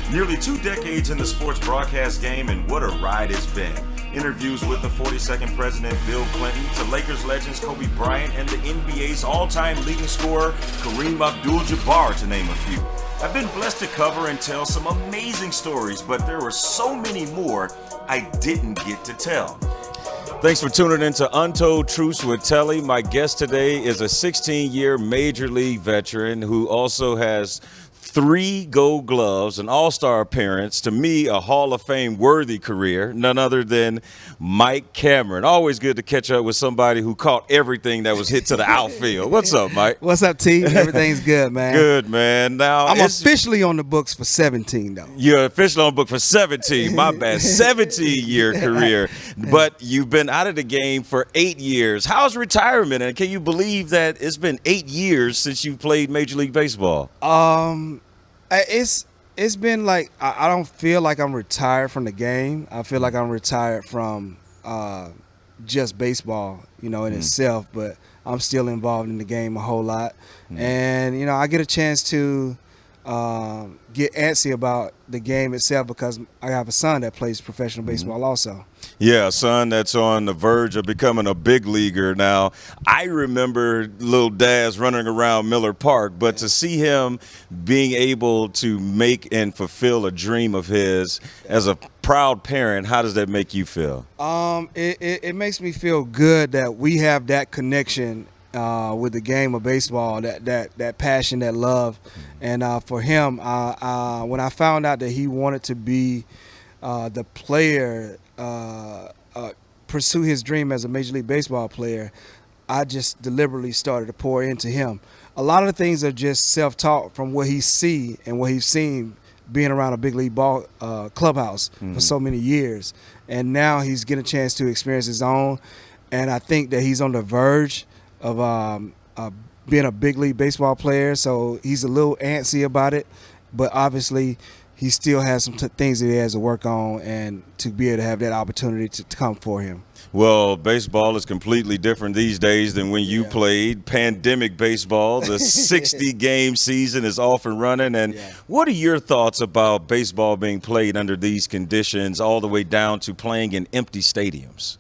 Nearly 2 decades in the sports broadcast game, and what a ride it's been. Interviews with the 42nd President Bill Clinton, to Lakers legends Kobe Bryant, and the NBA's all-time leading scorer Kareem Abdul-Jabbar, to name a few. I've been blessed to cover and tell some amazing stories, but there were so many more I didn't get to tell. Thanks for tuning in to Untold Truths with Telly. My guest today is a 16-year Major League veteran who also has 3 Gold Gloves, an All-Star appearance, to me, a Hall of Fame worthy career, none other than Mike Cameron. Always good to catch up with somebody who caught everything that was hit to the outfield. What's up, Mike? What's up, T? Everything's good, man. Good, man. Now I'm officially on the books for 17, though. You're officially on book for 17. My bad. 17-year career. But you've been out of the game for 8 years. How's retirement? And can you believe that it's been 8 years since you played Major League Baseball? It's been like I don't feel like I'm retired from the game. I feel like I'm retired from just baseball, in itself. But I'm still involved in the game a whole lot, and I get a chance to get antsy about the game itself because I have a son that plays professional baseball also. Yeah, a son that's on the verge of becoming a big leaguer now. I remember little Daz running around Miller Park, but to see him being able to make and fulfill a dream of his as a proud parent, how does that make you feel? It makes me feel good that we have that connection with the game of baseball, that passion, that love. And for him, when I found out that he wanted to be the player, pursue his dream as a Major League Baseball player, I just deliberately started to pour into him. A lot of the things are just self-taught from what he see and what he's seen being around a big league ball clubhouse for so many years. And now he's getting a chance to experience his own. And I think that he's on the verge of being a big league baseball player. So he's a little antsy about it, but obviously he still has some things that he has to work on and to be able to have that opportunity to come for him. Well, baseball is completely different these days than when you played. Pandemic baseball, the 60-game season is off and running. And what are your thoughts about baseball being played under these conditions all the way down to playing in empty stadiums?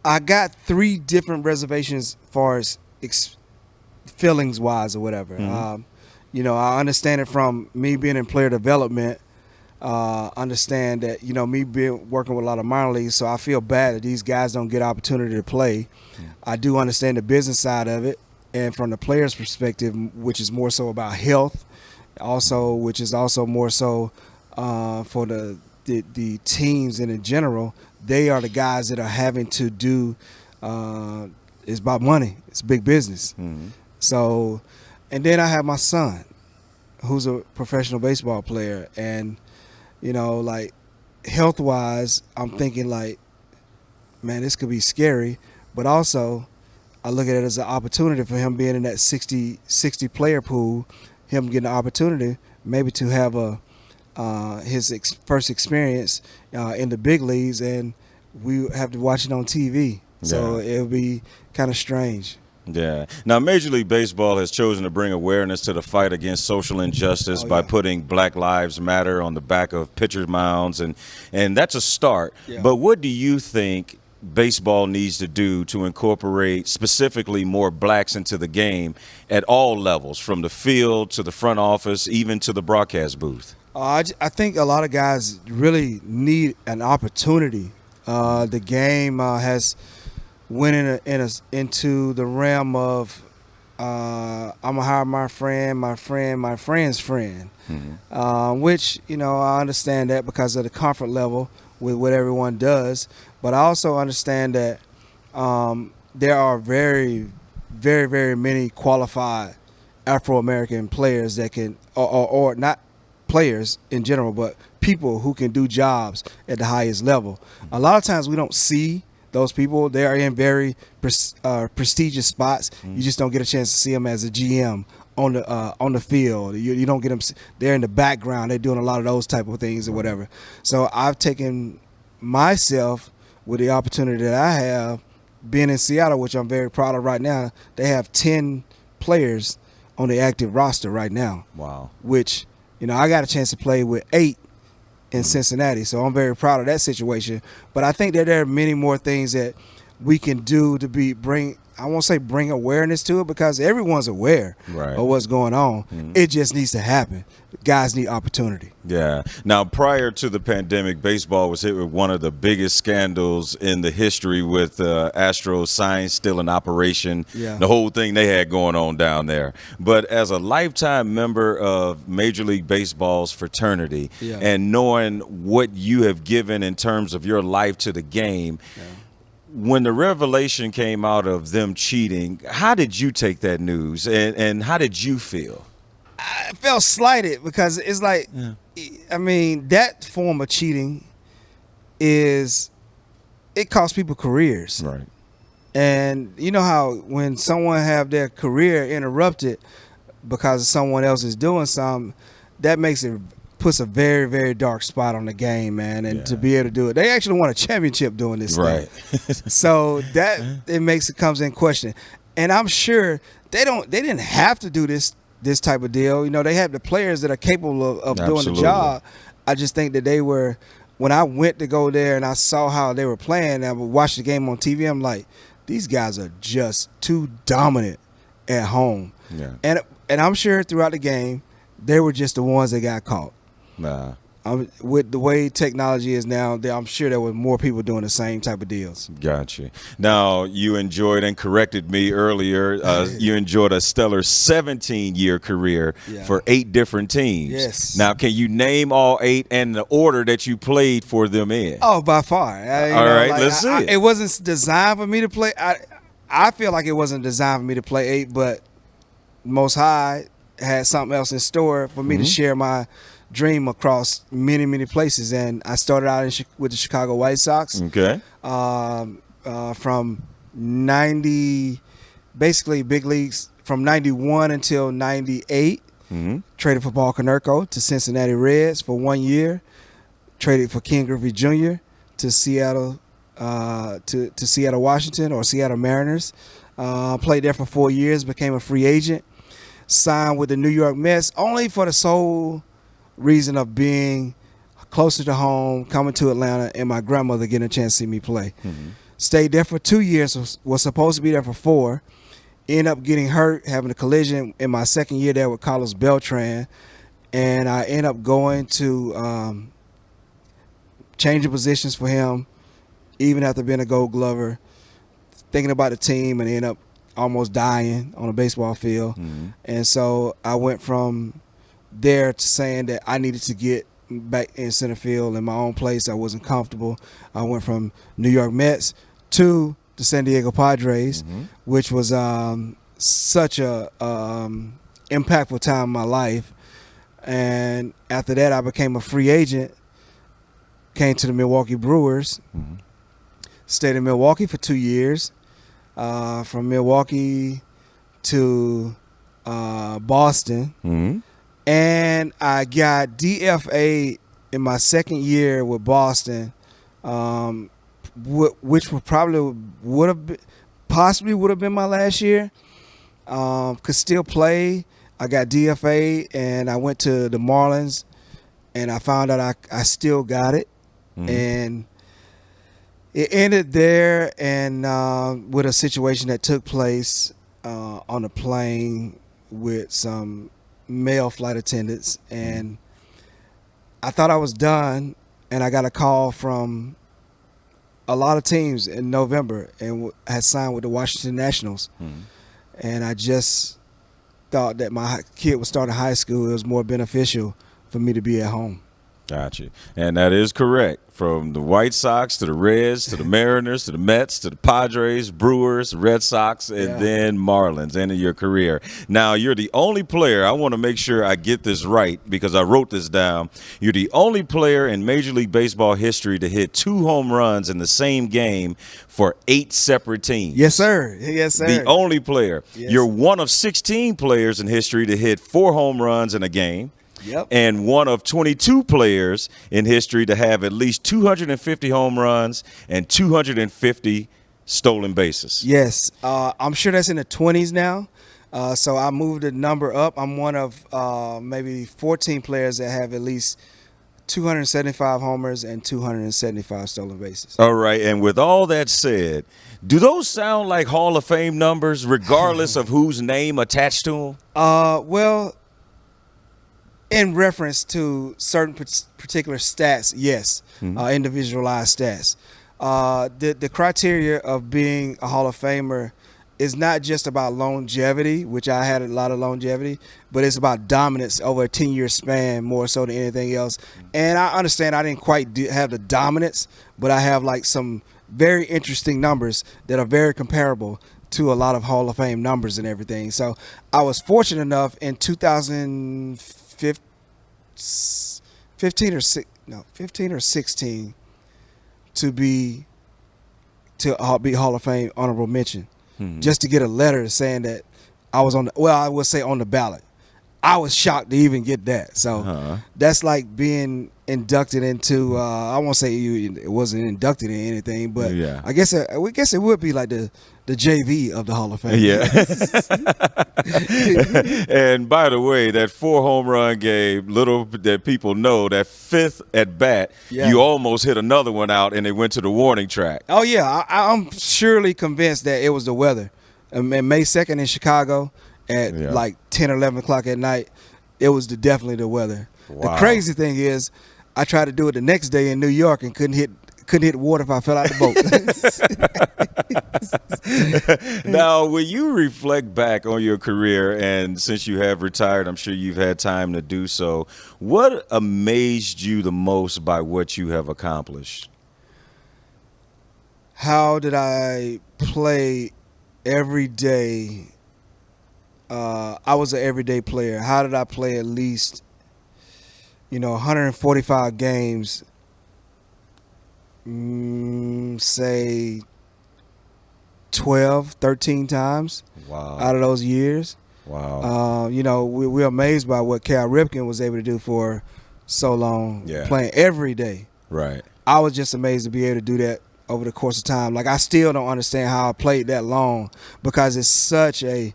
I got 3 different reservations as far as feelings-wise or whatever. I understand it from me being in player development. Understand that, me being working with a lot of minor leagues, so I feel bad that these guys don't get opportunity to play. I do understand the business side of it, and from the player's perspective, which is more so about health, also, which is also more so for the teams and in general, they are the guys that are having to do. It's about money. It's big business. So, and then I have my son, who's a professional baseball player, and like health-wise, I'm thinking like, man, this could be scary. But also, I look at it as an opportunity for him being in that 60 player pool, him getting the opportunity maybe to have his first experience in the big leagues, and we have to watch it on TV. So it'll be kind of strange. Yeah. Now, Major League Baseball has chosen to bring awareness to the fight against social injustice by putting Black Lives Matter on the back of pitcher mounds, and that's a start. But what do you think baseball needs to do to incorporate specifically more blacks into the game at all levels, from the field to the front office, even to the broadcast booth? I think a lot of guys really need an opportunity. The game has went into the realm of I'm gonna hire my friend's friend, which I understand that because of the comfort level with what everyone does, but I also understand that there are very, very, very many qualified Afro-American players that can, or not players in general, but people who can do jobs at the highest level. A lot of times we don't see those people. They are in very prestigious spots. You just don't get a chance to see them as a GM on the field. You don't get them. They're in the background. They're doing a lot of those type of things or whatever. So I've taken myself with the opportunity that I have being in Seattle, which I'm very proud of right now. They have 10 players on the active roster right now. Wow. Which I got a chance to play with 8 in Cincinnati, so I'm very proud of that situation. But I think that there are many more things that we can do to I won't say bring awareness to it, because everyone's aware of what's going on. It just needs to happen. Guys need opportunity. Yeah. Now, prior to the pandemic, baseball was hit with one of the biggest scandals in the history with Astro signs still in operation, the whole thing they had going on down there. But as a lifetime member of Major League Baseball's fraternity and knowing what you have given in terms of your life to the game, when the revelation came out of them cheating, how did you take that news, and how did you feel? I felt slighted, because it's like, I mean, that form of cheating it costs people careers. Right. And you know how when someone have their career interrupted because someone else is doing something, that puts a very, very dark spot on the game, man. And to be able to do it, they actually won a championship doing this thing. So that comes in question. And I'm sure they didn't have to do this type of deal. They have the players that are capable of doing the job. I just think that when I went to go there and I saw how they were playing, and I would watch the game on TV, I'm like, these guys are just too dominant at home. Yeah. And I'm sure throughout the game, they were just the ones that got caught. Nah. With the way technology is now, I'm sure there were more people doing the same type of deals. Gotcha. Now, you enjoyed and corrected me earlier. You enjoyed a stellar 17-year career for 8 different teams. Yes. Now, can you name all 8 and the order that you played for them in? Oh, by far. All right, let's see it. It wasn't designed for me to play. I feel like it wasn't designed for me to play 8, but Most High had something else in store for me to share my dream across many, many places. And I started out with the Chicago White Sox. Okay. From 90, basically big leagues, from 91 until 98. Traded for Paul Konerko to Cincinnati Reds for 1 year. Traded for Ken Griffey Jr. to Seattle, to Seattle Washington, or Seattle Mariners. Played there for 4 years, became a free agent. Signed with the New York Mets only for the sole reason of being closer to home, coming to Atlanta, and my grandmother getting a chance to see me play. Stayed there for 2 years, was supposed to be there for 4. Ended up getting hurt, having a collision in my second year there with Carlos Beltran, and I ended up going to changing positions for him, even after being a Gold Glover, thinking about the team, and ended up almost dying on a baseball field. And so I went from there to saying that I needed to get back in center field in my own place. I wasn't comfortable. I went from New York Mets to the San Diego Padres, which was such a impactful time in my life. And after that, I became a free agent, came to the Milwaukee Brewers, stayed in Milwaukee for 2 years, from Milwaukee to Boston. And I got DFA in my second year with Boston, which would have been my last year. Could still play. I got DFA, and I went to the Marlins, and I found out I still got it. And it ended there, and with a situation that took place on a plane with some male flight attendants, and I thought I was done, and I got a call from a lot of teams in November, and had signed with the Washington Nationals. And I just thought that my kid was starting high school. It was more beneficial for me to be at home. Gotcha. And that is correct. From the White Sox to the Reds to the Mariners to the Mets to the Padres, Brewers, Red Sox, and then Marlins, end of your career. Now, you're the only player, I want to make sure I get this right because I wrote this down. You're the only player in Major League Baseball history to hit 2 home runs in the same game for 8 separate teams. Yes, sir. Yes, sir. The only player. Yes. You're one of 16 players in history to hit 4 home runs in a game. Yep. And one of 22 players in history to have at least 250 home runs and 250 stolen bases. Yes. I'm sure that's in the 20s now. So I moved the number up. I'm one of maybe 14 players that have at least 275 homers and 275 stolen bases. All right, and with all that said, do those sound like Hall of Fame numbers, regardless of whose name attached to them? Well, in reference to certain particular stats, yes, individualized stats. The criteria of being a Hall of Famer is not just about longevity, which I had a lot of longevity, but it's about dominance over a 10-year span more so than anything else. And I understand I didn't quite have the dominance, but I have like some very interesting numbers that are very comparable to a lot of Hall of Fame numbers and everything. So I was fortunate enough in 2015 or 16 to be Hall of Fame honorable mention, just to get a letter saying that I was I would say on the ballot. I was shocked to even get that. So that's like being inducted into. I won't say it wasn't inducted in anything, but I guess it would be like the JV of the Hall of Fame. Yeah. And by the way, that 4 home run game, little that people know, that 5th at bat, you almost hit another one out, and it went to the warning track. Oh yeah, I'm surely convinced that it was the weather. And May 2nd in Chicago at like 10 or 11 o'clock at night, it was definitely the weather. Wow. The crazy thing is, I tried to do it the next day in New York and couldn't hit water if I fell out the boat. Now, when you reflect back on your career, and since you have retired, I'm sure you've had time to do so, what amazed you the most by what you have accomplished? How did I play every day? I was an everyday player. How did I play at least, 145 games, say 12, 13 times out of those years? Wow. We're amazed by what Cal Ripken was able to do for so long, playing every day. Right. I was just amazed to be able to do that over the course of time. Like, I still don't understand how I played that long, because it's such a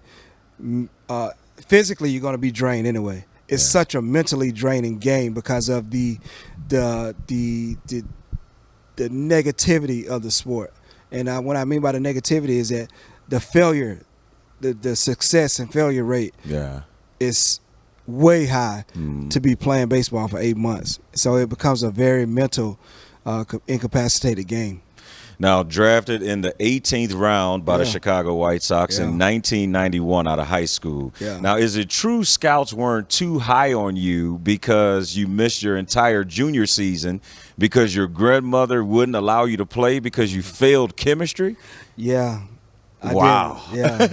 physically you're going to be drained anyway. It's such a mentally draining game because of the negativity of the sport. And what I mean by the negativity is that the failure, the success and failure rate is way high to be playing baseball for 8 months. So it becomes a very mental, incapacitated game. Now, drafted in the 18th round by the Chicago White Sox in 1991 out of high school. Yeah. Now, is it true scouts weren't too high on you because you missed your entire junior season because your grandmother wouldn't allow you to play because you failed chemistry? Yeah. Wow. Yeah.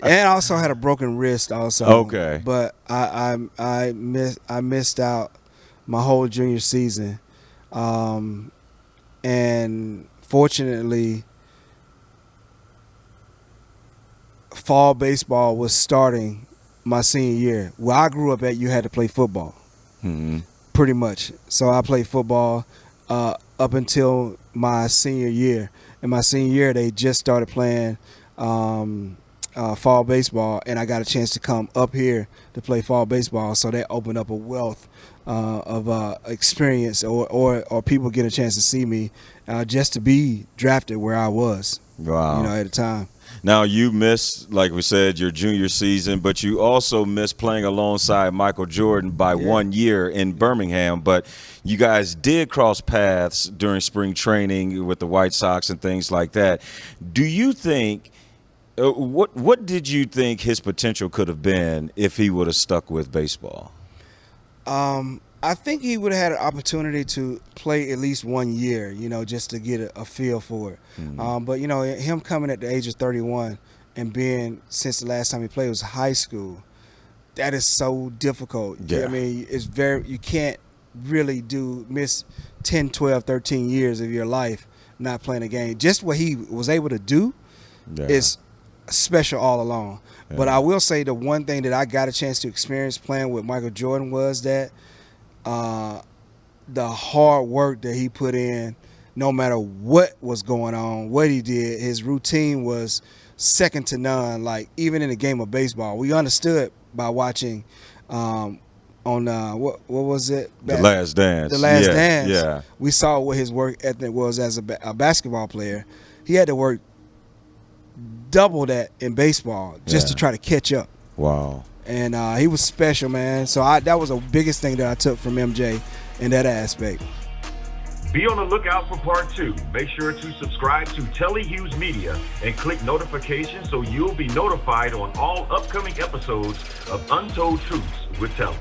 And I also had a broken wrist also. Okay. But I missed out my whole junior season. And fortunately, fall baseball was starting my senior year. Where I grew up at, you had to play football, pretty much. So I played football up until my senior year. In my senior year, they just started playing fall baseball, and I got a chance to come up here to play fall baseball. So that opened up a wealth of experience, or people get a chance to see me just to be drafted where I was. Wow. At the time. Now, you missed, like we said, your junior season, but you also missed playing alongside Michael Jordan by 1 year in Birmingham. But you guys did cross paths during spring training with the White Sox and things like that. Do you think what did you think his potential could have been if he would have stuck with baseball? I think he would have had an opportunity to play at least 1 year, just to get a feel for it. But, him coming at the age of 31 and being, since the last time he played was high school, that is so difficult. Yeah. I mean, you can't really miss 10, 12, 13 years of your life not playing a game. Just what he was able to do is special all along. Yeah. But I will say the one thing that I got a chance to experience playing with Michael Jordan was that the hard work that he put in, no matter what was going on, what he did, his routine was second to none. Like even in the game of baseball, we understood by watching on what was it? The Last Dance. The Last Dance. Yeah. We saw what his work ethic was as a basketball player. He had to work double that in baseball just to try to catch up. Wow. And he was special, man. So that was the biggest thing that I took from MJ in that aspect. Be on the lookout for part 2. Make sure to subscribe to Telly Hughes Media and click notifications so you'll be notified on all upcoming episodes of Untold Truths with Telly.